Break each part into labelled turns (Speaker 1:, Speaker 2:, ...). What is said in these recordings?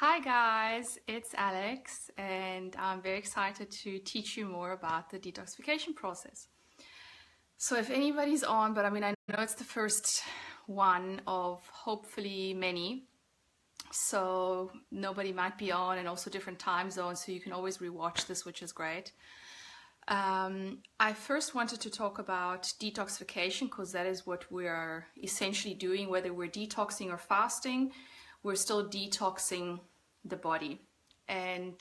Speaker 1: Hi guys, it's Alex and I'm very excited to teach you more about the detoxification process. So if anybody's on, but I know it's the first one of hopefully many, so nobody might be on, and also different time zones, so you can always rewatch this, which is great. I first wanted to talk about detoxification because that is what we are essentially doing, whether we're detoxing or fasting, we're still detoxing the body. And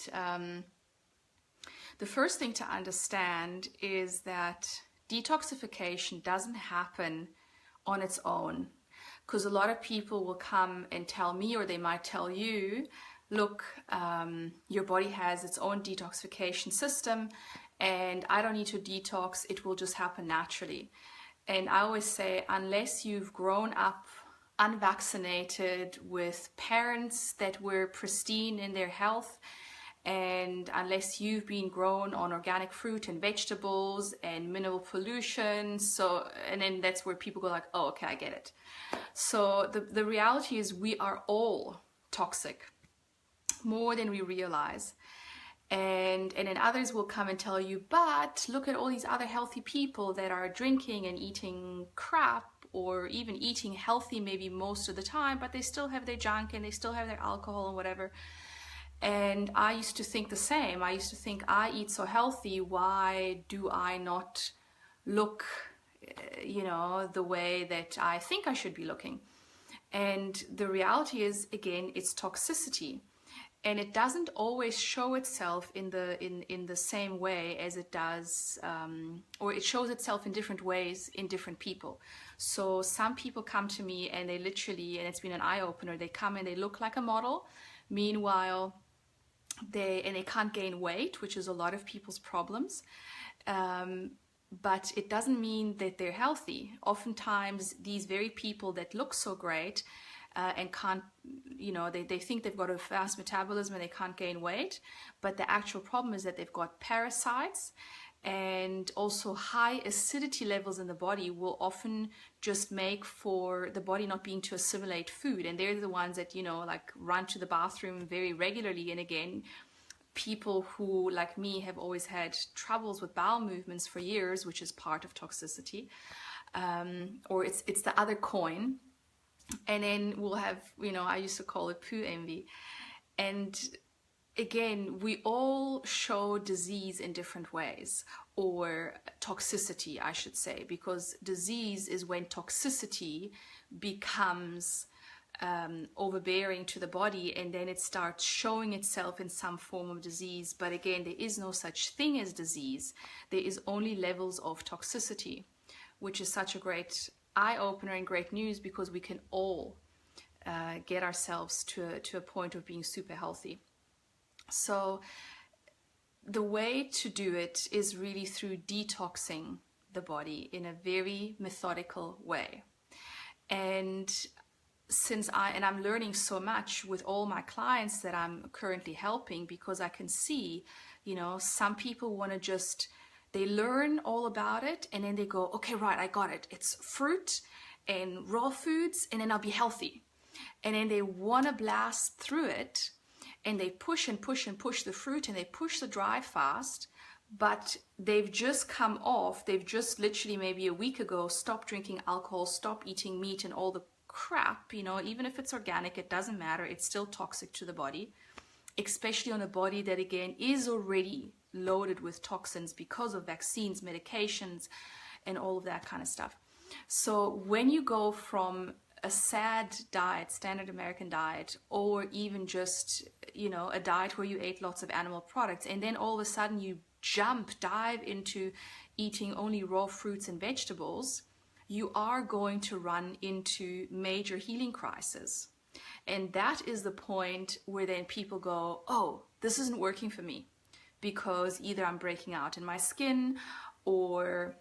Speaker 1: the first thing to understand is that detoxification doesn't happen on its own, because a lot of people will come and tell me, or they might tell you, look, your body has its own detoxification system and I don't need to detox, it will just happen naturally. And I always say, unless you've grown up unvaccinated with parents that were pristine in their health, and unless you've been grown on organic fruit and vegetables and minimal pollution, and then that's where people go like, oh, okay, I get it. So the reality is we are all toxic, more than we realize. And then others will come and tell you, but look at all these other healthy people that are drinking and eating crap, or even eating healthy maybe most of the time, but they still have their junk and they still have their alcohol and whatever. And I used to think the same. I used to think, I eat so healthy, why do I not look, the way that I think I should be looking? And the reality is, again, it's toxicity. And it doesn't always show itself in the same way as it does, or it shows itself in different ways in different people. So some people come to me and they literally, and it's been an eye-opener, they come and they look like a model. Meanwhile, they can't gain weight, which is a lot of people's problems. But it doesn't mean that they're healthy. Oftentimes, these very people that look so great and can't, they think they've got a fast metabolism and they can't gain weight, but the actual problem is that they've got parasites, and also high acidity levels in the body will often just make for the body not being to assimilate food. And they're the ones that, like run to the bathroom very regularly. And again, people who, like me, have always had troubles with bowel movements for years, which is part of toxicity, or it's the other coin. And then we'll have, I used to call it poo envy. And again, we all show disease in different ways, or toxicity, I should say, because disease is when toxicity becomes overbearing to the body, and then it starts showing itself in some form of disease. But again, there is no such thing as disease. There is only levels of toxicity, which is such a great eye-opener and great news, because we can all get ourselves to a point of being super healthy. So the way to do it is really through detoxing the body in a very methodical way. And I'm learning so much with all my clients that I'm currently helping, because I can see, some people want to they learn all about it and then they go, okay, right, I got it. It's fruit and raw foods and then I'll be healthy. And then they want to blast through it, and they push and push and push the fruit and they push the dry fast, but they've just literally maybe a week ago stopped drinking alcohol, stopped eating meat and all the crap, even if it's organic, it doesn't matter. It's still toxic to the body, especially on a body that again is already loaded with toxins because of vaccines, medications, and all of that kind of stuff. So when you go from a SAD diet, standard American diet, or even just, a diet where you ate lots of animal products, and then all of a sudden you dive into eating only raw fruits and vegetables, you are going to run into major healing crisis. And that is the point where then people go, oh, this isn't working for me, because either I'm breaking out in my skin, or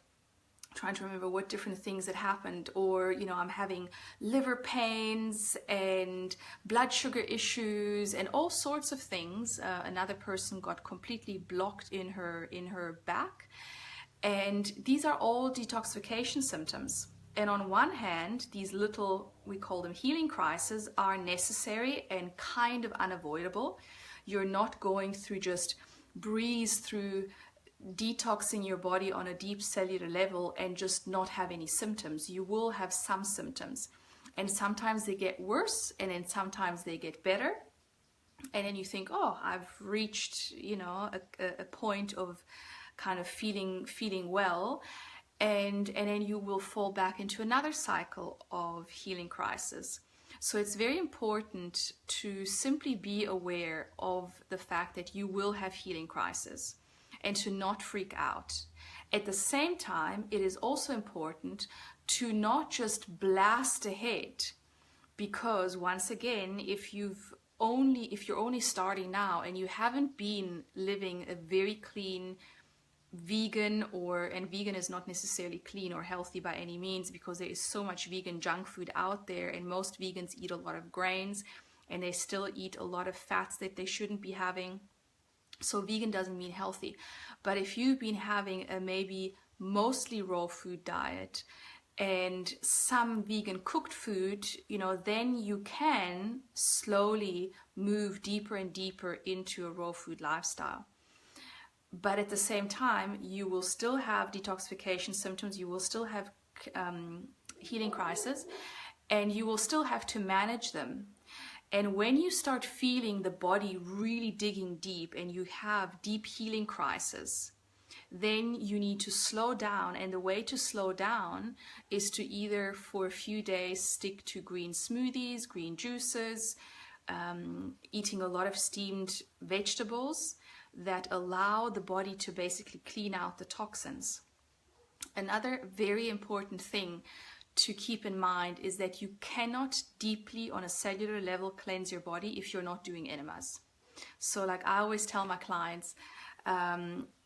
Speaker 1: trying to remember what different things that happened, or I'm having liver pains and blood sugar issues and all sorts of things. Another person got completely blocked in her back, and these are all detoxification symptoms. And on one hand, these little, we call them healing crises, are necessary and kind of unavoidable. You're not going through just breeze through detoxing your body on a deep cellular level and just not have any symptoms. You will have some symptoms, and sometimes they get worse, and then sometimes they get better. And then you think, oh, I've reached, a point of kind of feeling well. And then you will fall back into another cycle of healing crisis. So it's very important to simply be aware of the fact that you will have healing crisis and to not freak out. At the same time, it is also important to not just blast ahead, because once again, if you're only starting now and you haven't been living a very clean vegan, and vegan is not necessarily clean or healthy by any means, because there is so much vegan junk food out there, and most vegans eat a lot of grains and they still eat a lot of fats that they shouldn't be having. So vegan doesn't mean healthy. But if you've been having a maybe mostly raw food diet and some vegan cooked food, then you can slowly move deeper and deeper into a raw food lifestyle. But at the same time, you will still have detoxification symptoms, you will still have healing crisis, and you will still have to manage them. And when you start feeling the body really digging deep and you have deep healing crisis, then you need to slow down. And the way to slow down is to either for a few days stick to green smoothies, green juices, eating a lot of steamed vegetables that allow the body to basically clean out the toxins. Another very important thing to keep in mind is that you cannot deeply on a cellular level cleanse your body if you're not doing enemas. So like I always tell my clients,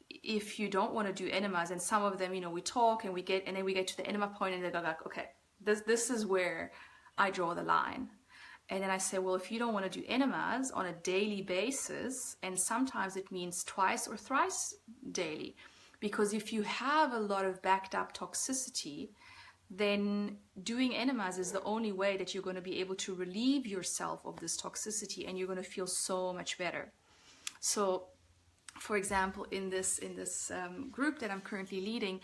Speaker 1: if you don't want to do enemas, and some of them, we talk and then we get to the enema point and they go like, okay, this is where I draw the line. And then I say, well, if you don't want to do enemas on a daily basis, and sometimes it means twice or thrice daily, because if you have a lot of backed up toxicity, then doing enemas is the only way that you're going to be able to relieve yourself of this toxicity, and you're going to feel so much better. So, for example, in this group that I'm currently leading,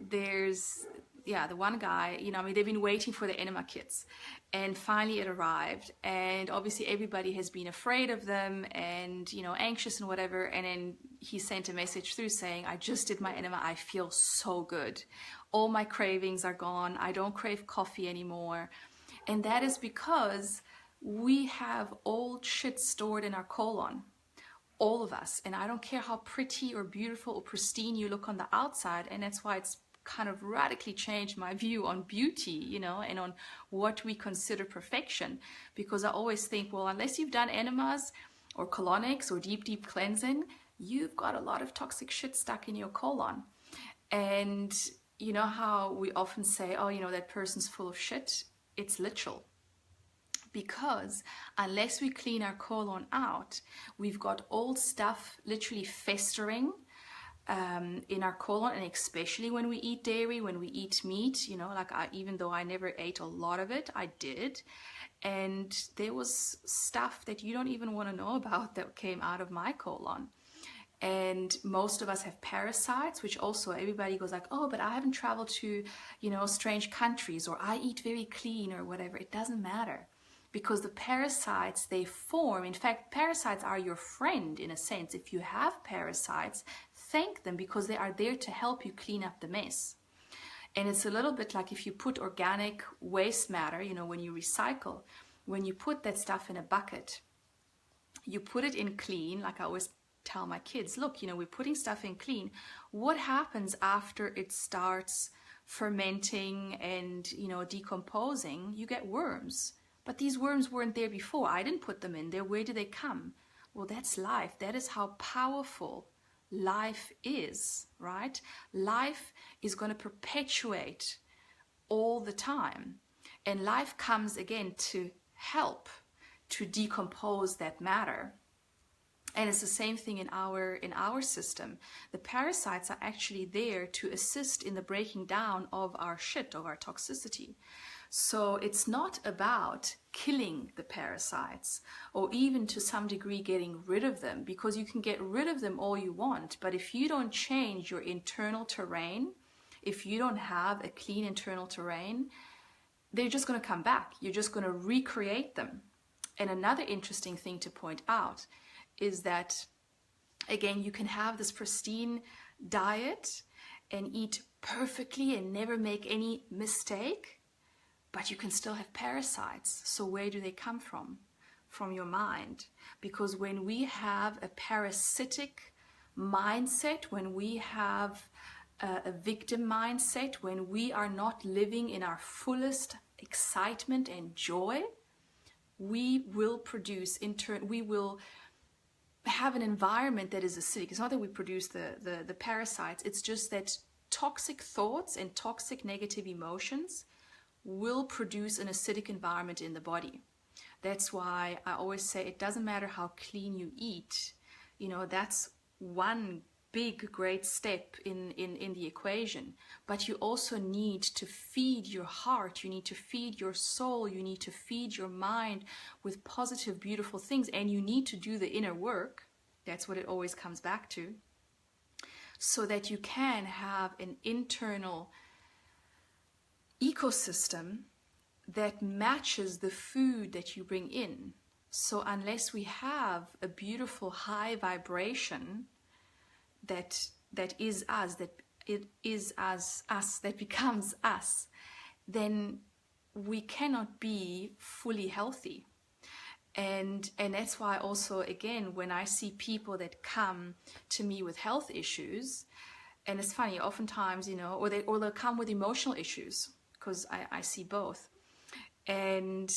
Speaker 1: there's the one guy, they've been waiting for the enema kits, and finally it arrived, and obviously everybody has been afraid of them and anxious and whatever, and then he sent a message through saying, I just did my enema, I feel so good, all my cravings are gone, I don't crave coffee anymore. And that is because we have old shit stored in our colon, all of us, and I don't care how pretty or beautiful or pristine you look on the outside. And that's why it's kind of radically changed my view on beauty, and on what we consider perfection. Because I always think, well, unless you've done enemas or colonics or deep cleansing, you've got a lot of toxic shit stuck in your colon. And you know how we often say, oh, that person's full of shit? It's literal. Because unless we clean our colon out, we've got old stuff literally festering in our colon, and especially when we eat dairy, when we eat meat, even though I never ate a lot of it, I did. And there was stuff that you don't even want to know about that came out of my colon. And most of us have parasites, which also everybody goes like, oh, but I haven't traveled to, strange countries, or I eat very clean or whatever. It doesn't matter. Because the parasites, they form. In fact, parasites are your friend in a sense. If you have parasites, thank them, because they are there to help you clean up the mess. And it's a little bit like if you put organic waste matter, when you recycle, when you put that stuff in a bucket, you put it in clean, like I always tell my kids, look, we're putting stuff in clean. What happens after it starts fermenting and, decomposing? You get worms. But these worms weren't there before. I didn't put them in there. Where do they come? Well, that's life. That is how powerful life is, right? Life is going to perpetuate all the time. And life comes again to help to decompose that matter. And it's the same thing in our system. The parasites are actually there to assist in the breaking down of our shit, of our toxicity. So it's not about killing the parasites or even to some degree getting rid of them, because you can get rid of them all you want. But if you don't change your internal terrain, if you don't have a clean internal terrain, they're just going to come back. You're just going to recreate them. And another interesting thing to point out is that, again, you can have this pristine diet and eat perfectly and never make any mistake, but you can still have parasites. So where do they come from? From your mind. Because when we have a parasitic mindset, when we have a victim mindset, when we are not living in our fullest excitement and joy, we will produce we will have an environment that is acidic. It's not that we produce the parasites, it's just that toxic thoughts and toxic negative emotions will produce an acidic environment in the body. That's why I always say it doesn't matter how clean you eat. You know, that's one big great step in the equation. But you also need to feed your heart, you need to feed your soul, you need to feed your mind with positive, beautiful things, and you need to do the inner work. That's what it always comes back to, so that you can have an internal ecosystem that matches the food that you bring in. So unless we have a beautiful high vibration that is us, that it is as us, that becomes us, then we cannot be fully healthy. And that's why also, again, when I see people that come to me with health issues, and it's funny, oftentimes, you know, or they'll come with emotional issues, because I see both. And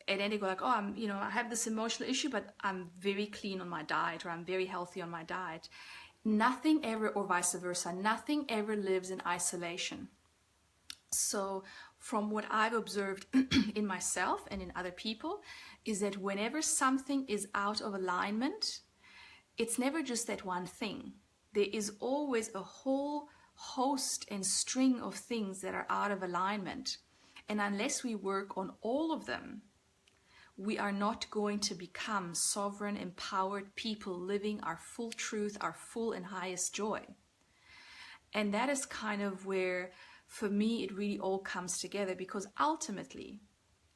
Speaker 1: then they go like, oh, I have this emotional issue, but I'm very clean on my diet, or I'm very healthy on my diet. Nothing ever, or vice versa, nothing ever lives in isolation. So from what I've observed in myself and in other people, is that whenever something is out of alignment, it's never just that one thing. There is always a whole host and string of things that are out of alignment. And unless we work on all of them, we are not going to become sovereign, empowered people living our full truth, our full and highest joy. And that is kind of where, for me, it really all comes together, because ultimately,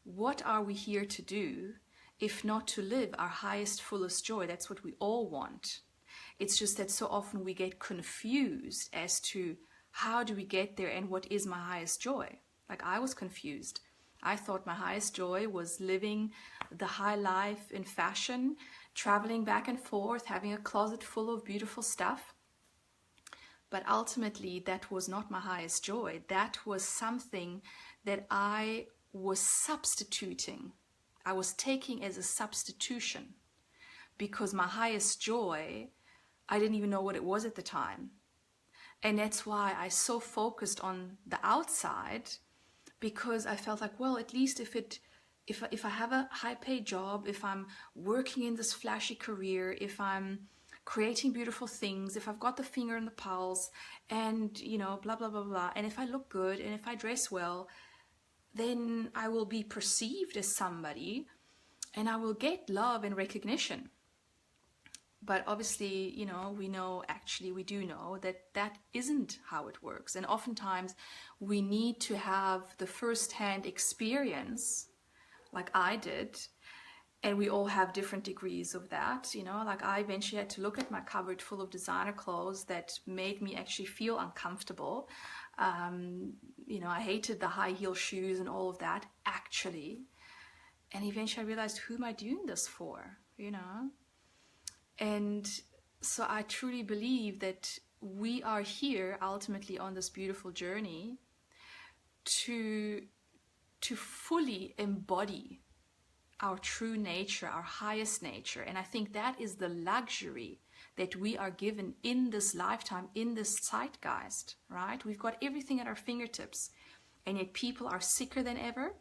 Speaker 1: what are we here to do if not to live our highest, fullest joy? That's what we all want. It's just that so often we get confused as to how do we get there and what is my highest joy. Like, I was confused. I thought my highest joy was living the high life in fashion, traveling back and forth, having a closet full of beautiful stuff. But ultimately, that was not my highest joy. That was something that I was substituting. I was taking as a substitution, because my highest joy, I didn't even know what it was at the time. And that's why I so focused on the outside, because I felt like, well, at least if I have a high-paid job, if I'm working in this flashy career, if I'm creating beautiful things, if I've got the finger on the pulse, and, you know, blah, blah, blah, blah, and if I look good, and if I dress well, then I will be perceived as somebody, and I will get love and recognition. But obviously, you know, we do know that that isn't how it works. And oftentimes we need to have the first-hand experience, like I did. And we all have different degrees of that, you know, like I eventually had to look at my cupboard full of designer clothes that made me actually feel uncomfortable. You know, I hated the high heel shoes and all of that, actually. And eventually I realized, who am I doing this for, you know? And so I truly believe that we are here ultimately on this beautiful journey to fully embody our true nature, our highest nature. And I think that is the luxury that we are given in this lifetime, in this zeitgeist, right? We've got everything at our fingertips, and yet people are sicker than ever,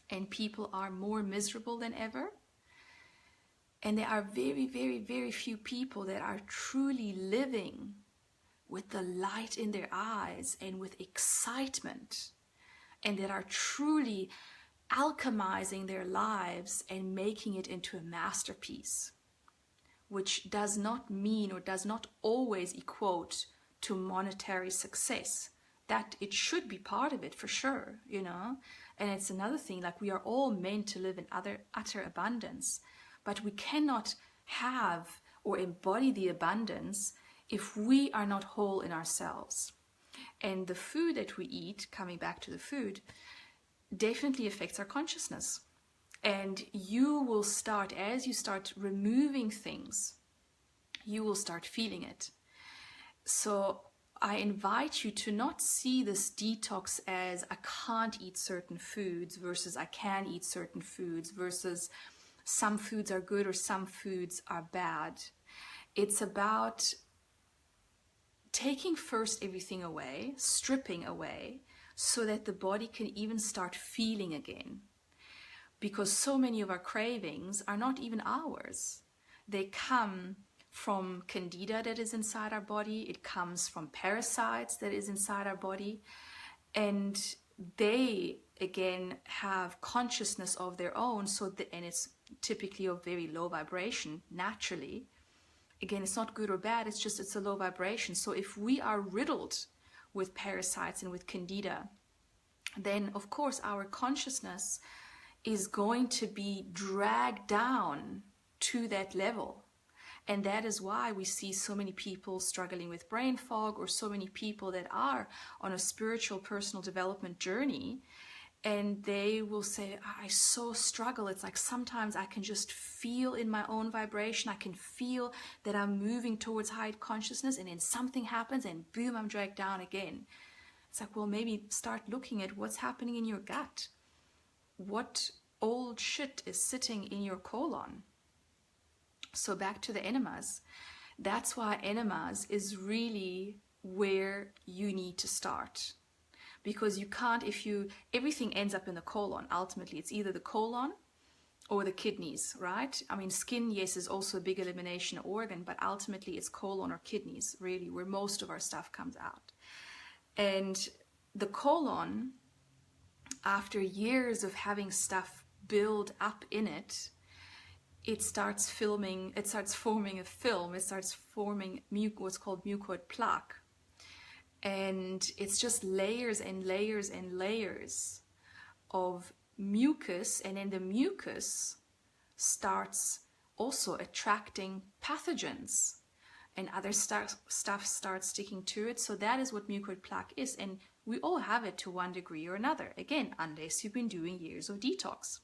Speaker 1: and people are more miserable than ever. And there are very, very, very few people that are truly living with the light in their eyes and with excitement, and that are truly alchemizing their lives and making it into a masterpiece, which does not mean or does not always equate to monetary success. That it should be part of it for sure, you know. And it's another thing, like we are all meant to live in utter abundance, but we cannot have or embody the abundance if we are not whole in ourselves. And the food that we eat, coming back to the food, definitely affects our consciousness. And you will start, as you start removing things, you will start feeling it. So I invite you to not see this detox as I can't eat certain foods versus I can eat certain foods versus some foods are good or some foods are bad. It's about taking first everything away, stripping away, so that the body can even start feeling again. Because so many of our cravings are not even ours. They come from candida that is inside our body. It comes from parasites that is inside our body. And they, again, have consciousness of their own. And it's typically of very low vibration, naturally. Again, it's not good or bad. It's a low vibration. So if we are riddled with parasites and with candida, then of course our consciousness is going to be dragged down to that level. And that is why we see so many people struggling with brain fog, or so many people that are on a spiritual personal development journey, and they will say, I so struggle. It's like sometimes I can just feel in my own vibration, I can feel that I'm moving towards higher consciousness, and then something happens and boom, I'm dragged down again. It's like, well, maybe start looking at what's happening in your gut. What old shit is sitting in your colon? So back to the enemas. That's why enemas is really where you need to start. Because you can't, everything ends up in the colon. Ultimately, it's either the colon or the kidneys, right? I mean, skin, yes, is also a big elimination organ, but ultimately it's colon or kidneys, really, where most of our stuff comes out. And the colon, after years of having stuff build up in it, it starts forming a film. It starts forming what's called mucoid plaque. And it's just layers and layers and layers of mucus. And then the mucus starts also attracting pathogens, and other stuff starts sticking to it. So that is what mucoid plaque is. And we all have it to one degree or another. Again, unless you've been doing years of detox.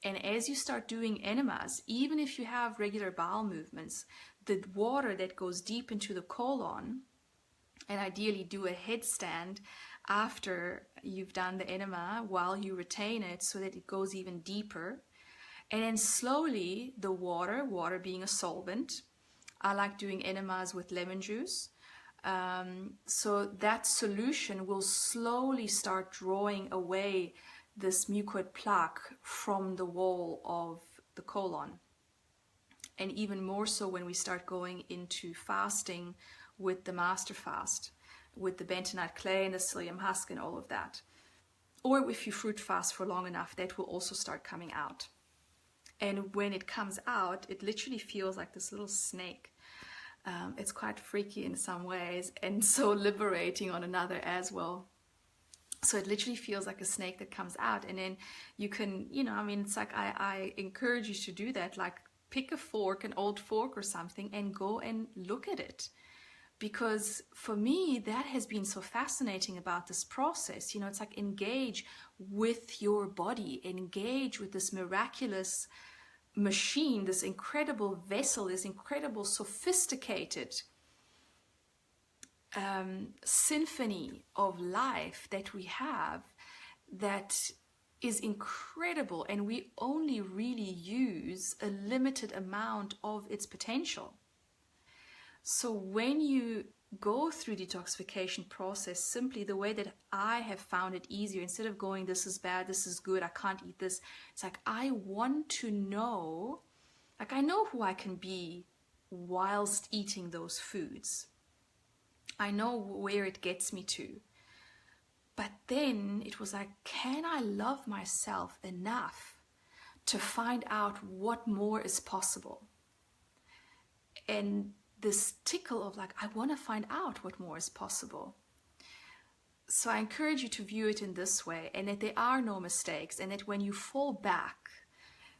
Speaker 1: And as you start doing enemas, even if you have regular bowel movements, the water that goes deep into the colon, and ideally do a headstand after you've done the enema while you retain it so that it goes even deeper. And then slowly the water being a solvent, I like doing enemas with lemon juice. So that solution will slowly start drawing away this mucoid plaque from the wall of the colon. And even more so when we start going into fasting with the master fast, with the bentonite clay and the psyllium husk and all of that. Or if you fruit fast for long enough, that will also start coming out. And when it comes out, it literally feels like this little snake. It's quite freaky in some ways and so liberating on another as well. So it literally feels like a snake that comes out, and then you can, it's like I encourage you to do that, like pick a fork, an old fork or something, and go and look at it. Because for me, that has been so fascinating about this process. It's like engage with your body, engage with this miraculous machine, this incredible vessel, this incredible sophisticated symphony of life that we have, that is incredible, and we only really use a limited amount of its potential. So when you go through detoxification process, simply the way that I have found it easier, instead of going, this is bad, this is good, I can't eat this, it's like I want to know, like I know who I can be whilst eating those foods. I know where it gets me to. But then it was like, can I love myself enough to find out what more is possible? And this tickle of like, I want to find out what more is possible. So I encourage you to view it in this way, and that there are no mistakes, and that when you fall back,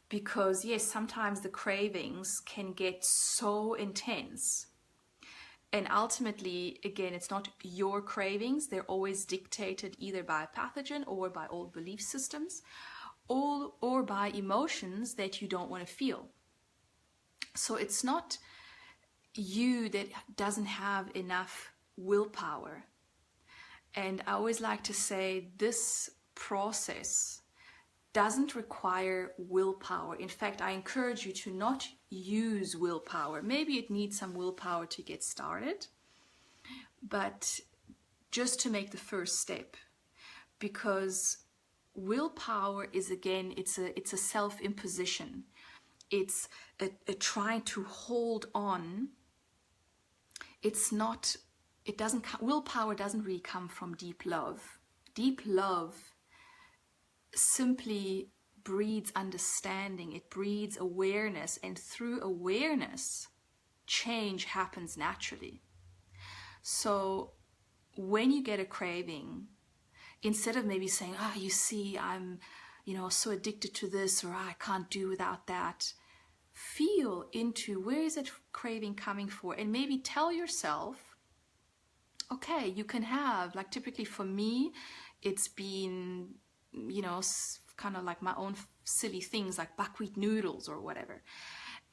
Speaker 1: because yes, sometimes the cravings can get so intense, and ultimately, again, it's not your cravings. They're always dictated either by a pathogen or by old belief systems, or by emotions that you don't want to feel. So it's not you that doesn't have enough willpower. And I always like to say this process doesn't require willpower. In fact, I encourage you to not use willpower. Maybe it needs some willpower to get started, but just to make the first step, because willpower is, again, it's a self-imposition. It's a trying to hold on. It's not, willpower doesn't really come from deep love. Deep love simply breeds understanding. It breeds awareness, and through awareness, change happens naturally. So when you get a craving, instead of maybe saying, you see, I'm, so addicted to this, or I can't do without that, feel into where is that craving coming for, and maybe tell yourself, okay, you can have, like typically for me, it's been, kind of like my own silly things like buckwheat noodles or whatever.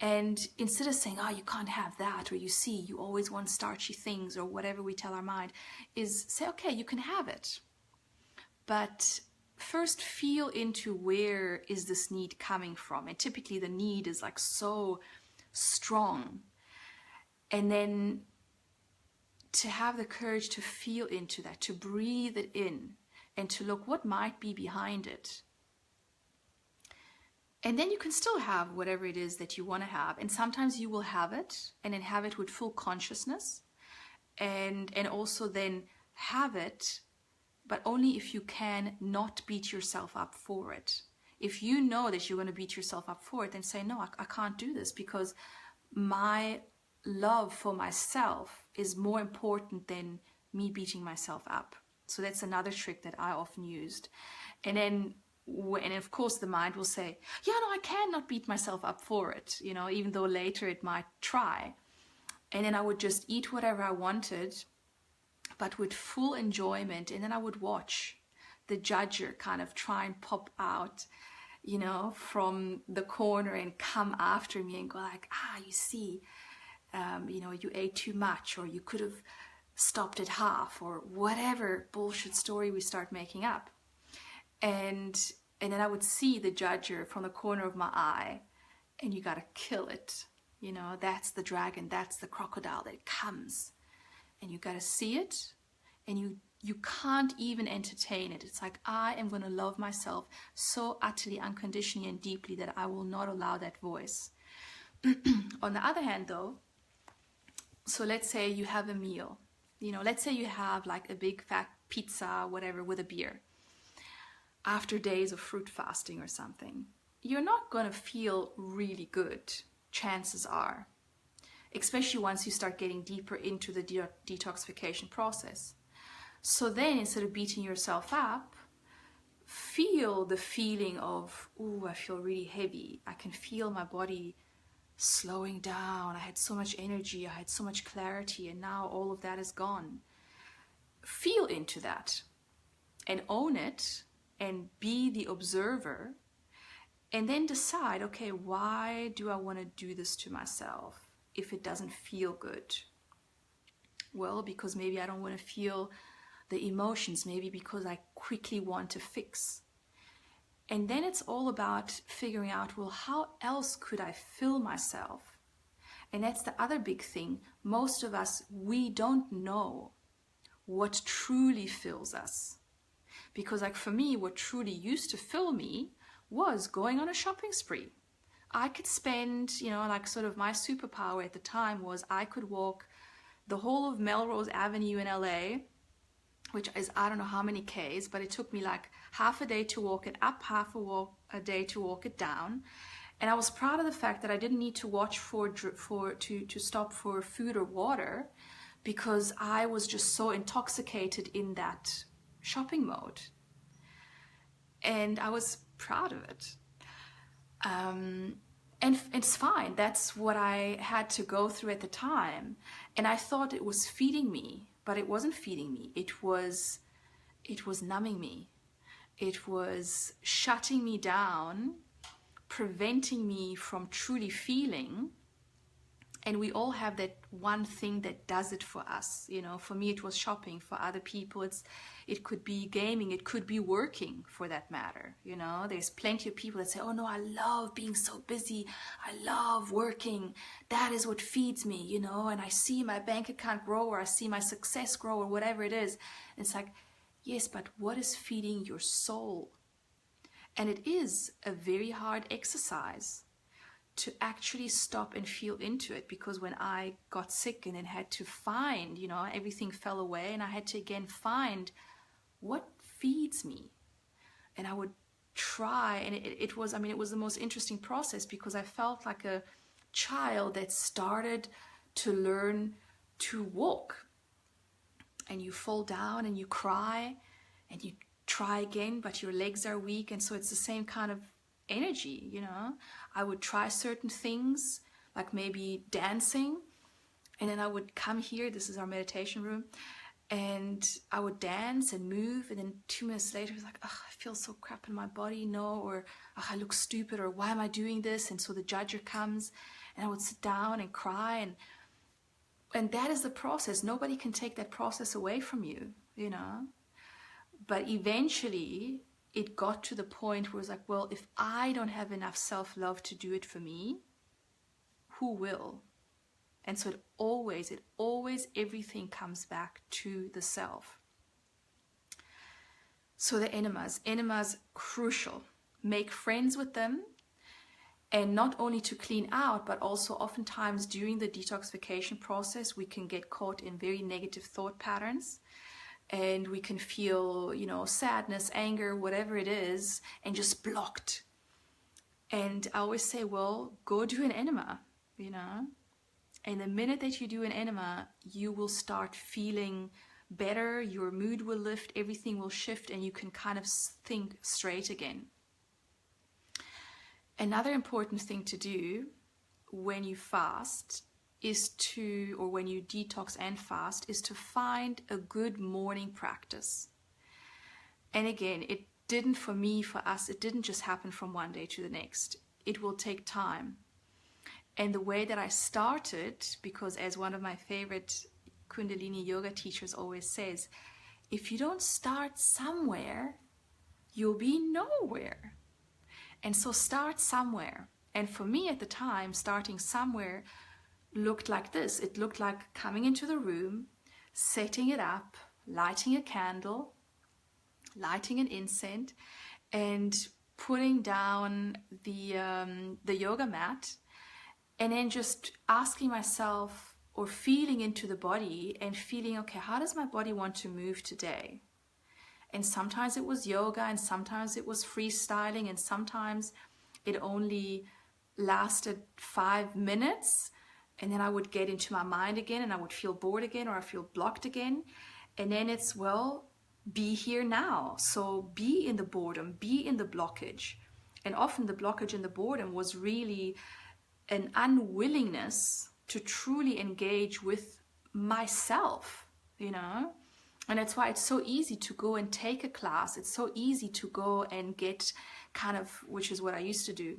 Speaker 1: And instead of saying, you can't have that, or you see, you always want starchy things, or whatever we tell our mind, is say, okay, you can have it. But first feel into where is this need coming from. And typically the need is like so strong. And then to have the courage to feel into that, to breathe it in, and to look what might be behind it. And then you can still have whatever it is that you want to have. And sometimes you will have it, and then have it with full consciousness. And also then have it, but only if you can not beat yourself up for it. If you know that you're going to beat yourself up for it, then say, no, I can't do this, because my love for myself is more important than me beating myself up. So that's another trick that I often used. And then, and of course the mind will say, yeah, no, I cannot beat myself up for it, even though later it might try. And then I would just eat whatever I wanted, but with full enjoyment. And then I would watch the judger kind of try and pop out, from the corner and come after me and go like, you see, you ate too much, or you could have stopped at half, or whatever bullshit story we start making up. And then I would see the judger from the corner of my eye, and you got to kill it. That's the dragon, that's the crocodile that comes. And you got to see it, and you can't even entertain it. It's like, I am going to love myself so utterly, unconditionally, and deeply that I will not allow that voice. On the other hand, though, so let's say you have a meal. Let's say you have like a big fat pizza, whatever, with a beer. After days of fruit fasting or something, you're not going to feel really good, chances are. Especially once you start getting deeper into the detoxification process. So then, instead of beating yourself up, feel the feeling of, I feel really heavy. I can feel my body slowing down. I had so much energy, I had so much clarity, and now all of that is gone. Feel into that and own it, and be the observer, and then decide, okay, why do I want to do this to myself if it doesn't feel good? Well, because maybe I don't want to feel the emotions, maybe because I quickly want to fix. And then it's all about figuring out, well, how else could I fill myself? And that's the other big thing. Most of us, we don't know what truly fills us. Because like for me, what truly used to fill me was going on a shopping spree. I could spend, you know, like sort of my superpower at the time was I could walk the whole of Melrose Avenue in LA, which is I don't know how many Ks, but it took me like half a day to walk it up, half a day to walk it down. And I was proud of the fact that I didn't need to watch to stop for food or water, because I was just so intoxicated in that shopping mode. And I was proud of it. And it's fine. That's what I had to go through at the time. And I thought it was feeding me, but it wasn't feeding me. It was numbing me. It was shutting me down, preventing me from truly feeling. And we all have that one thing that does it for us. You know, for me, it was shopping. For other people, it could be gaming. It could be working, for that matter. You know, there's plenty of people that say, oh no, I love being so busy. I love working. That is what feeds me, you know, and I see my bank account grow, or I see my success grow, or whatever it is. And it's like, yes, but what is feeding your soul? And it is a very hard exercise to actually stop and feel into it, because when I got sick and then had to find, you know, everything fell away, and I had to again find what feeds me. And I would try, and it was the most interesting process, because I felt like a child that started to learn to walk. And you fall down and you cry and you try again, but your legs are weak. And so it's the same kind of energy, you know. I would try certain things, like maybe dancing, and then I would come here, this is our meditation room, and I would dance and move, and then 2 minutes later it's like, oh, I feel so crap in my body, no, or oh, I look stupid, or why am I doing this? And so the judger comes, and I would sit down and cry, and that is the process. Nobody can take that process away from you, you know. But eventually it got to the point where it's like, well, if I don't have enough self-love to do it for me, who will? And so it always, everything comes back to the self. So the enemas, crucial. Make friends with them, and not only to clean out, but also oftentimes during the detoxification process, we can get caught in very negative thought patterns. And we can feel, you know, sadness, anger, whatever it is, and just blocked. And I always say, well, go do an enema, you know. And the minute that you do an enema, you will start feeling better, your mood will lift, everything will shift, and you can kind of think straight again. Another important thing to do when you fast or when you detox and fast, is to find a good morning practice. And again, it didn't for us, it didn't just happen from one day to the next. It will take time. And the way that I started, because as one of my favorite Kundalini yoga teachers always says, if you don't start somewhere, you'll be nowhere. And so start somewhere. And for me at the time, starting somewhere looked like this. It looked like coming into the room, setting it up, lighting a candle, lighting an incense, and putting down the yoga mat, and then just asking myself, or feeling into the body and feeling, okay, how does my body want to move today? And sometimes it was yoga, and sometimes it was freestyling, and sometimes it only lasted 5 minutes. And then I would get into my mind again, and I would feel bored again, or I feel blocked again. And then it's, well, be here now. So be in the boredom, be in the blockage. And often the blockage and the boredom was really an unwillingness to truly engage with myself, you know. And that's why it's so easy to go and take a class. It's so easy to go and get kind of, which is what I used to do.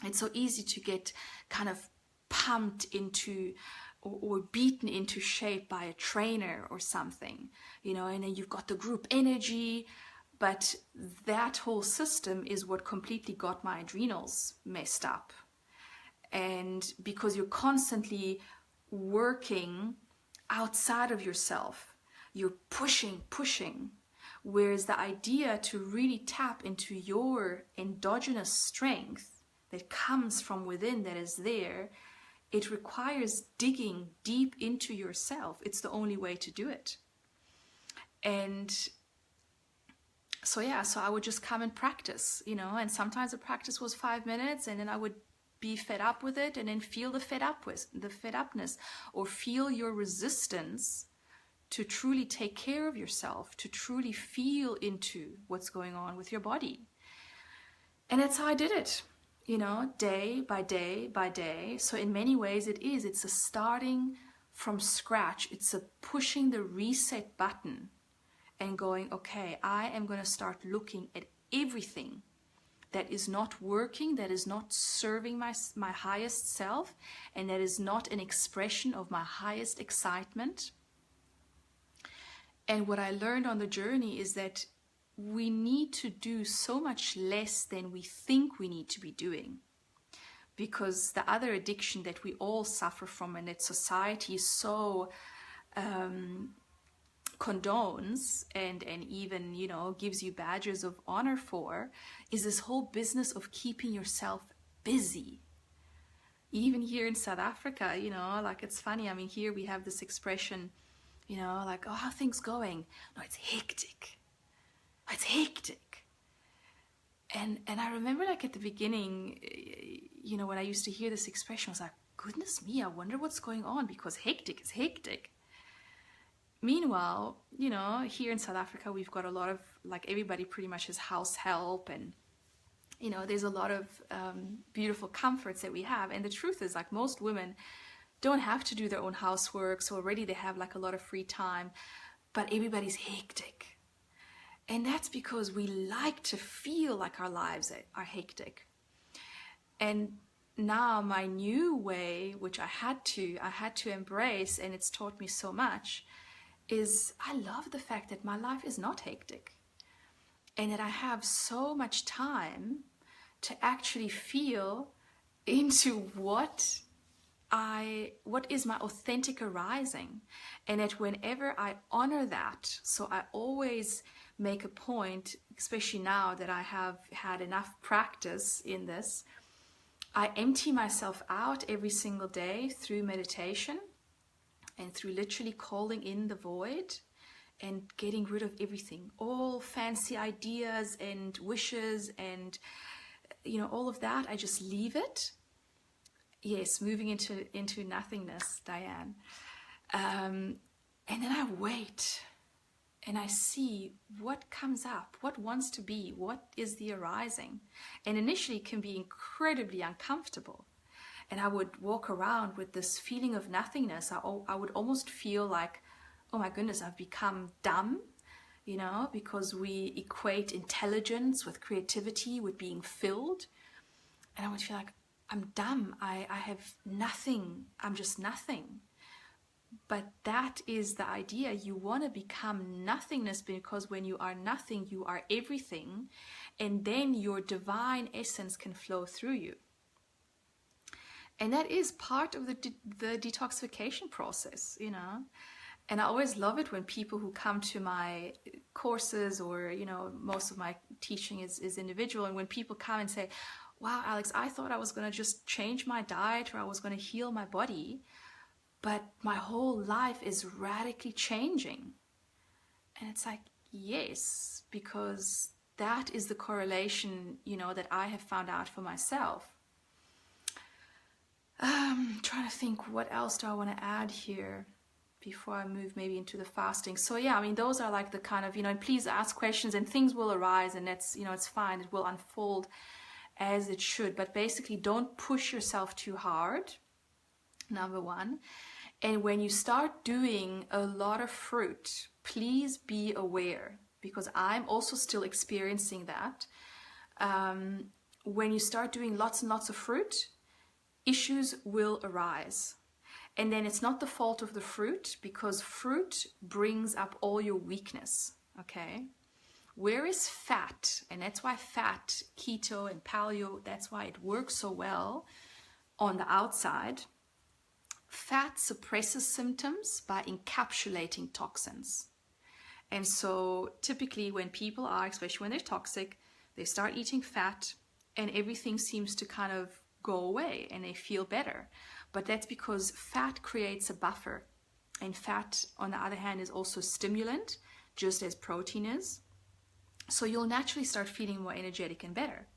Speaker 1: It's so easy to get kind of pumped into or beaten into shape by a trainer or something, you know, and then you've got the group energy, but that whole system is what completely got my adrenals messed up. And because you're constantly working outside of yourself, you're pushing, whereas the idea to really tap into your endogenous strength that comes from within, that is there, it requires digging deep into yourself. It's the only way to do it. And so I would just come and practice, and sometimes the practice was 5 minutes, and then I would be fed up with it, and then feel the fed upness, or feel your resistance to truly take care of yourself, to truly feel into what's going on with your body. And that's how I did it, day by day by day. So in many ways it's a starting from scratch. It's a pushing the reset button and going, okay, I am going to start looking at everything that is not working, that is not serving my highest self, and that is not an expression of my highest excitement. And what I learned on the journey is that we need to do so much less than we think we need to be doing. Because the other addiction that we all suffer from, and that society so condones and even, gives you badges of honor for, is this whole business of keeping yourself busy. Even here in South Africa, it's funny. I mean, here we have this expression, like, oh, how are things going? No, it's hectic. It's hectic. And I remember, like, at the beginning, when I used to hear this expression, I was like, goodness me, I wonder what's going on, because hectic is hectic. Meanwhile, here in South Africa, we've got a lot of, like, everybody pretty much has house help, and, there's a lot of beautiful comforts that we have. And the truth is, like, most women don't have to do their own housework, so already they have, like, a lot of free time, but everybody's hectic. And that's because we like to feel like our lives are hectic. And now my new way, which I had to embrace, and it's taught me so much, is I love the fact that my life is not hectic, and that I have so much time to actually feel into what is my authentic arising. And that whenever I honor that, so I always make a point, especially now that I have had enough practice in this, I empty myself out every single day through meditation and through literally calling in the void and getting rid of everything, all fancy ideas and wishes and all of that. I just leave it. Yes, moving into nothingness, Diane. And then I wait and I see what comes up, what wants to be, what is the arising. And initially it can be incredibly uncomfortable. And I would walk around with this feeling of nothingness. I would almost feel like, oh my goodness, I've become dumb, because we equate intelligence with creativity, with being filled. And I would feel like, I'm dumb, I have nothing, I'm just nothing. But that is the idea. You want to become nothingness, because when you are nothing, you are everything, and then your divine essence can flow through you. And that is part of the detoxification process, And I always love it when people who come to my courses, or, most of my teaching is individual, and when people come and say, wow, Alex, I thought I was going to just change my diet, or I was going to heal my body, but my whole life is radically changing. And it's like, yes, because that is the correlation, that I have found out for myself. Trying to think, what else do I want to add here before I move maybe into the fasting? So yeah, I mean, those are like the kind of, and please ask questions, and things will arise, and that's, it's fine. It will unfold as it should, but basically don't push yourself too hard, number one. And when you start doing a lot of fruit, please be aware, because I'm also still experiencing that. When you start doing lots and lots of fruit, issues will arise. And then it's not the fault of the fruit, because fruit brings up all your weakness, okay? Where is fat? And that's why fat, keto and paleo, that's why it works so well on the outside. Fat suppresses symptoms by encapsulating toxins. And so typically when people are, especially when they're toxic, they start eating fat, and everything seems to kind of go away and they feel better. But that's because fat creates a buffer. And fat, on the other hand, is also a stimulant, just as protein is. So you'll naturally start feeling more energetic and better.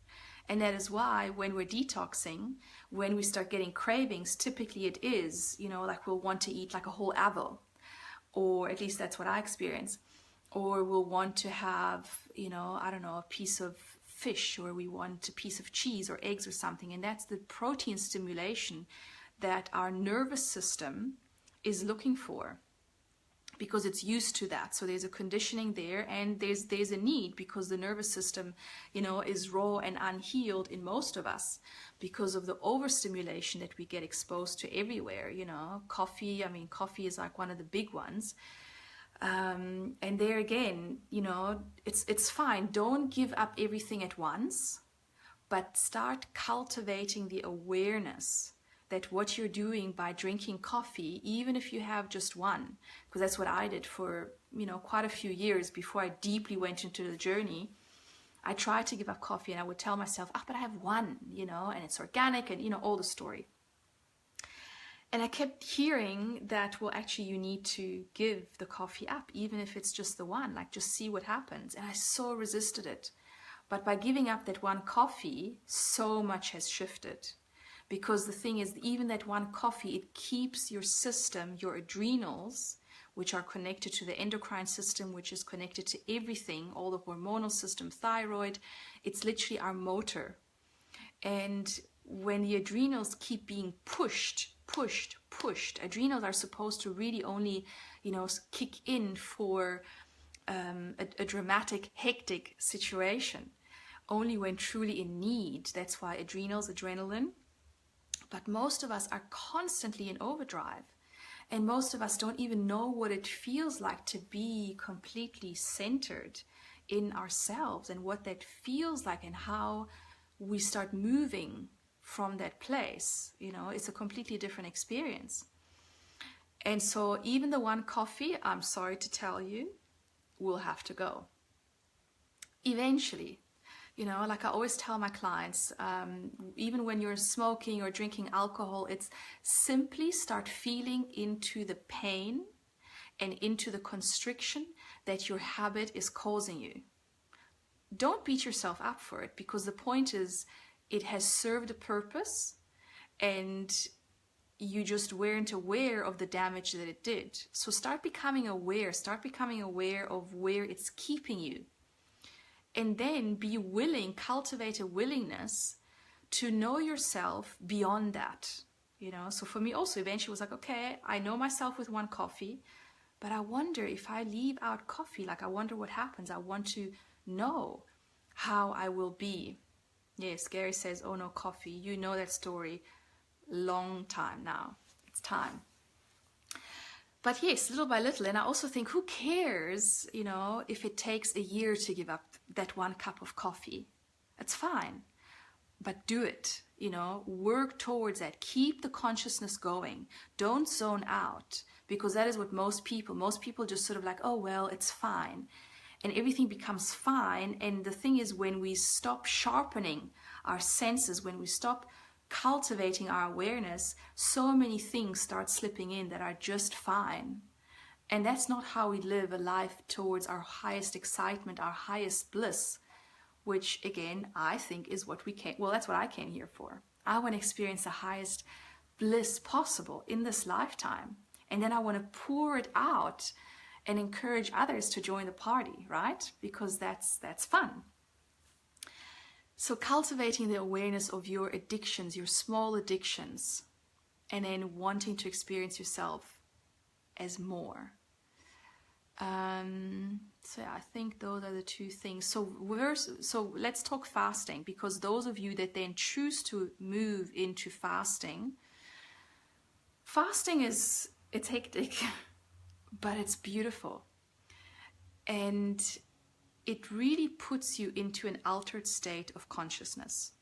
Speaker 1: And that is why when we're detoxing, when we start getting cravings, typically it is, like we'll want to eat like a whole apple, or at least that's what I experience. Or we'll want to have, I don't know, a piece of fish, or we want a piece of cheese or eggs or something. And that's the protein stimulation that our nervous system is looking for, because it's used to that. So there's a conditioning there, and there's a need, because the nervous system, is raw and unhealed in most of us because of the overstimulation that we get exposed to everywhere. Coffee is like one of the big ones. And there again, it's fine. Don't give up everything at once, but start cultivating the awareness that what you're doing by drinking coffee, even if you have just one, because that's what I did for, quite a few years before I deeply went into the journey. I tried to give up coffee, and I would tell myself, but I have one, and it's organic, and, all the story. And I kept hearing that, well, actually you need to give the coffee up, even if it's just the one, like just see what happens. And I so resisted it. But by giving up that one coffee, so much has shifted. Because the thing is, even that one coffee, it keeps your system, your adrenals, which are connected to the endocrine system, which is connected to everything, all the hormonal system, thyroid, it's literally our motor. And when the adrenals keep being pushed, adrenals are supposed to really only, kick in for a dramatic, hectic situation, only when truly in need. That's why adrenaline. But most of us are constantly in overdrive, and most of us don't even know what it feels like to be completely centered in ourselves, and what that feels like, and how we start moving from that place. It's a completely different experience. And so even the one coffee, I'm sorry to tell you, will have to go eventually. Like I always tell my clients, even when you're smoking or drinking alcohol, it's simply start feeling into the pain and into the constriction that your habit is causing you. Don't beat yourself up for it, because the point is, it has served a purpose, and you just weren't aware of the damage that it did. So start becoming aware of where it's keeping you. And then be willing, cultivate a willingness to know yourself beyond that. So for me also, eventually was like, okay, I know myself with one coffee, but I wonder if I leave out coffee, like I wonder what happens. I want to know how I will be. Yes, Gary says, oh no, coffee. You know that story. Long time now. It's time. But yes, little by little. And I also think, who cares, if it takes a year to give up that one cup of coffee? It's fine. But do it, work towards that. Keep the consciousness going. Don't zone out, because that is what most people just sort of like, oh, well, it's fine. And everything becomes fine. And the thing is, when we stop sharpening our senses, when we stop cultivating our awareness, so many things start slipping in that are just fine. And that's not how we live a life towards our highest excitement, our highest bliss, which again, I think is what that's what I came here for. I want to experience the highest bliss possible in this lifetime. And then I want to pour it out and encourage others to join the party, right? Because that's fun. So cultivating the awareness of your addictions, your small addictions, and then wanting to experience yourself as more. So I think those are the two things. So let's talk fasting, because those of you that then choose to move into fasting it's hectic, but it's beautiful. And it really puts you into an altered state of consciousness.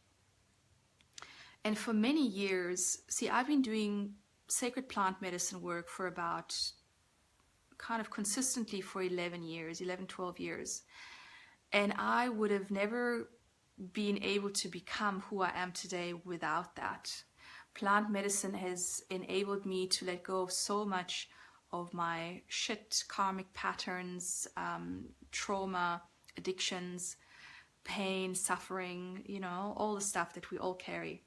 Speaker 1: And for many years, I've been doing sacred plant medicine work for about kind of consistently for 12 years. And I would have never been able to become who I am today without that. Plant medicine has enabled me to let go of so much of my shit, karmic patterns, trauma, addictions, pain, suffering, you know, all the stuff that we all carry.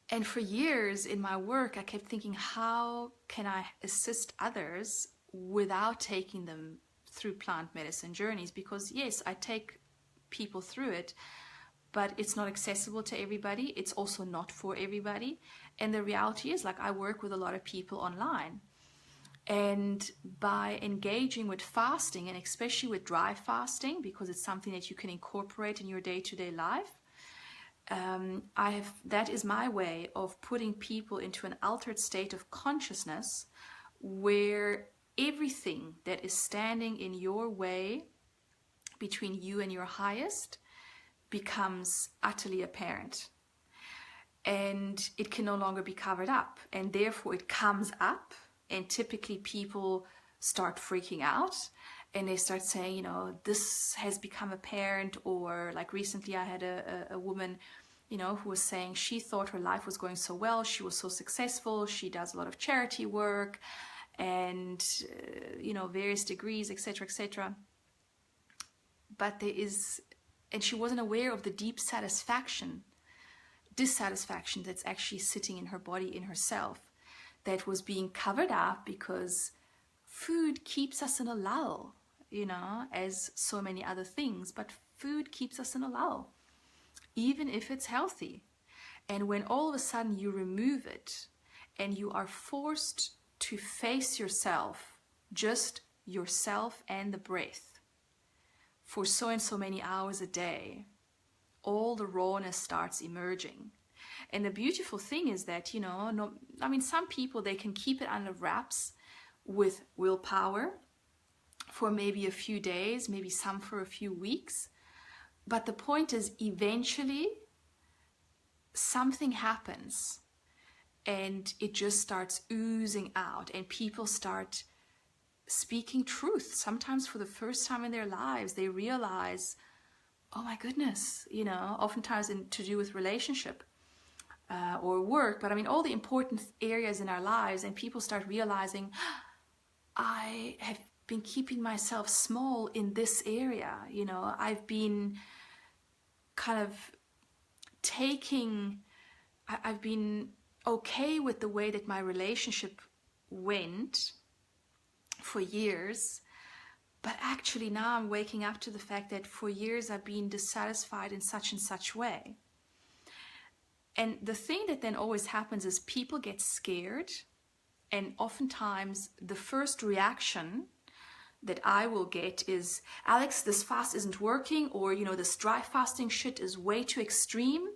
Speaker 1: And for years in my work, I kept thinking, how can I assist others without taking them through plant medicine journeys? Because yes, I take people through it, but it's not accessible to everybody. It's also not for everybody. And the reality is, like, I work with a lot of people online. And by engaging with fasting, and especially with dry fasting, because it's something that you can incorporate in your day-to-day life, that is my way of putting people into an altered state of consciousness where everything that is standing in your way between you and your highest becomes utterly apparent, and it can no longer be covered up, and therefore it comes up, and typically people start freaking out and they start saying, you know, this has become apparent. Or like recently I had a woman, you know, who was saying she thought her life was going so well, she was so successful, she does a lot of charity work and you know, various degrees, etc., etc. But there is, and she wasn't aware of the deep dissatisfaction that's actually sitting in her body, in herself, that was being covered up because food keeps us in a lull, you know, as so many other things. But food keeps us in a lull, even if it's healthy. And when all of a sudden you remove it and you are forced to face yourself, just yourself and the breath, for so and so many hours a day, all the rawness starts emerging. And the beautiful thing is that, you know, I mean, some people, they can keep it under wraps with willpower for maybe a few days, maybe some for a few weeks. But the point is, eventually something happens and it just starts oozing out, and people start speaking truth. Sometimes for the first time in their lives, they realize, oh my goodness, you know, oftentimes to do with relationship or work, but I mean, all the important areas in our lives, and people start realizing, I have been keeping myself small in this area, you know, I've been kind of I've been okay with the way that my relationship went for years, but actually now I'm waking up to the fact that for years I've been dissatisfied in such and such way. And the thing that then always happens is people get scared, and oftentimes the first reaction that I will get is, Alex, this fast isn't working, or, you know, this dry fasting shit is way too extreme.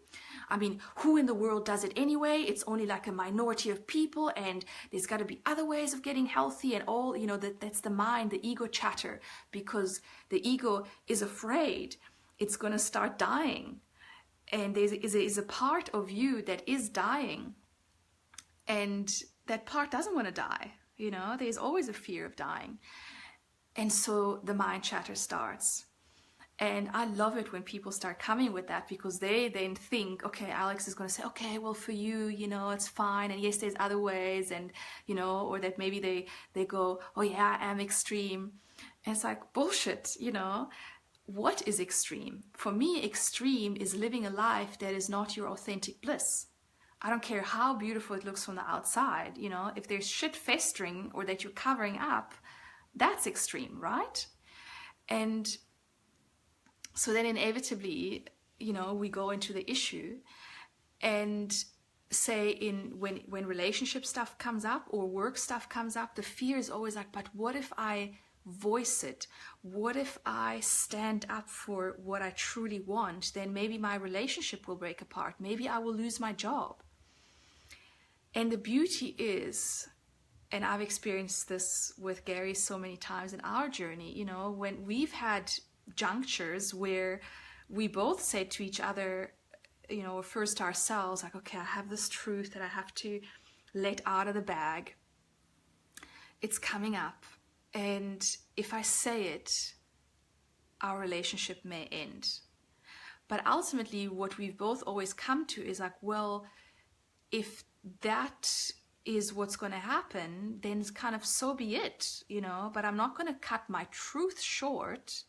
Speaker 1: I mean, who in the world does it anyway? It's only like a minority of people, and there's got to be other ways of getting healthy, and all, you know, that's the mind, the ego chatter, because the ego is afraid it's going to start dying. And there is a part of you that is dying, and that part doesn't want to die. You know, there's always a fear of dying. And so the mind chatter starts. And I love it when people start coming with that, because they then think, okay, Alex is going to say, okay, well, for you, you know, it's fine. And yes, there's other ways. And, you know, or that maybe they go, oh yeah, I am extreme. And it's like, bullshit, you know. What is extreme? For me, extreme is living a life that is not your authentic bliss. I don't care how beautiful it looks from the outside, you know, if there's shit festering or that you're covering up, that's extreme, right? And so then inevitably, you know, we go into the issue and say when relationship stuff comes up or work stuff comes up, the fear is always like, but what if I voice it? What if I stand up for what I truly want? Then maybe my relationship will break apart. Maybe I will lose my job. And the beauty is, and I've experienced this with Gary so many times in our journey, you know, when we've had junctures where we both said to each other, you know, first to ourselves, like, okay, I have this truth that I have to let out of the bag. It's coming up. And if I say it, our relationship may end. But ultimately, what we've both always come to is like, well, if that is what's going to happen, then it's kind of so be it, you know, but I'm not going to cut my truth short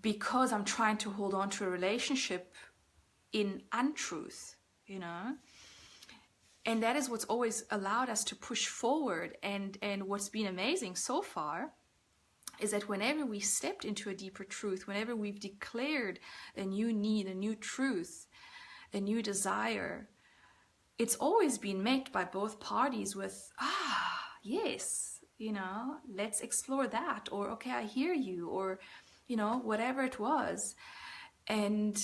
Speaker 1: because I'm trying to hold on to a relationship in untruth, you know. And that is what's always allowed us to push forward. And what's been amazing so far is that whenever we stepped into a deeper truth, whenever we've declared a new need, a new truth, a new desire, it's always been met by both parties with, yes, you know, let's explore that, or okay, I hear you, or, you know, whatever it was. And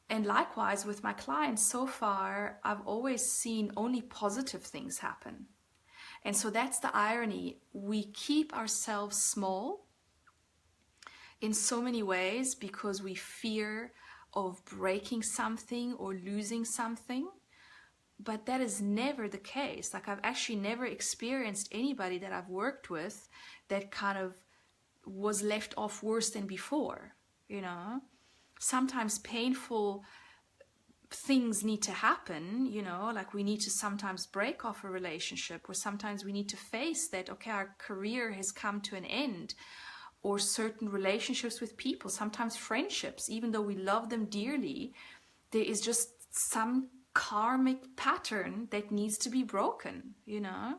Speaker 1: likewise with my clients so far, I've always seen only positive things happen. And so that's the irony. We keep ourselves small in so many ways because we fear of breaking something or losing something. But that is never the case. Like, I've actually never experienced anybody that I've worked with that kind of was left off worse than before, you know. Sometimes painful things need to happen, you know, like we need to sometimes break off a relationship, or sometimes we need to face that, okay, our career has come to an end, or certain relationships with people, sometimes friendships, even though we love them dearly, there is just some karmic pattern that needs to be broken, you know.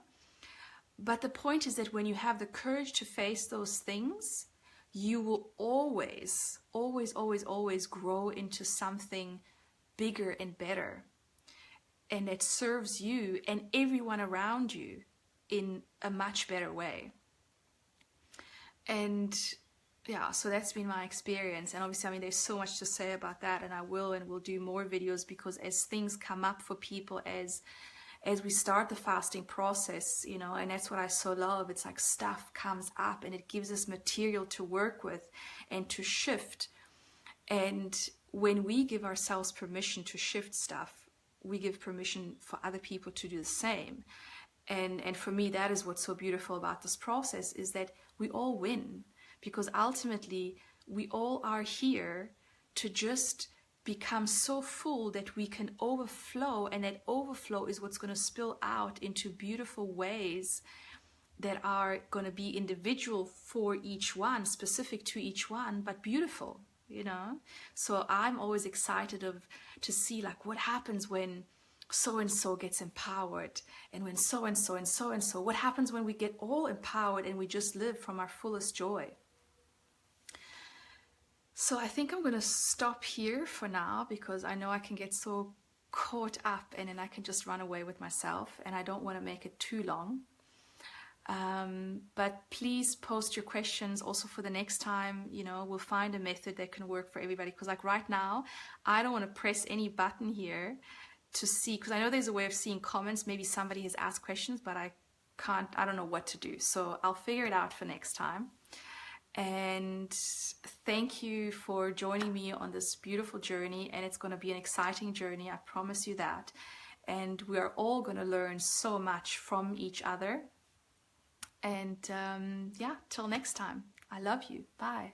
Speaker 1: But the point is that when you have the courage to face those things, you will always, always, always, always grow into something bigger and better, and that serves you and everyone around you in a much better way. And yeah, so that's been my experience. And obviously, I mean, there's so much to say about that, and I will do more videos, because as things come up for people, as we start the fasting process, you know, and that's what I so love. It's like stuff comes up and it gives us material to work with and to shift. And when we give ourselves permission to shift stuff, we give permission for other people to do the same. And for me, that is what's so beautiful about this process, is that we all win, because ultimately we all are here to just become so full that we can overflow, and that overflow is what's going to spill out into beautiful ways that are going to be individual for each one, specific to each one, but beautiful, you know. So I'm always excited to see like what happens when so-and-so gets empowered, and when so-and-so and so-and-so, what happens when we get all empowered and we just live from our fullest joy. So I think I'm going to stop here for now, because I know I can get so caught up and then I can just run away with myself, and I don't want to make it too long. But please post your questions also for the next time. You know, we'll find a method that can work for everybody, because like right now, I don't want to press any button here to see, because I know there's a way of seeing comments. Maybe somebody has asked questions, but I don't know what to do. So I'll figure it out for next time. And thank you for joining me on this beautiful journey. And it's going to be an exciting journey, I promise you that. And we are all going to learn so much from each other. And yeah, till next time. I love you. Bye.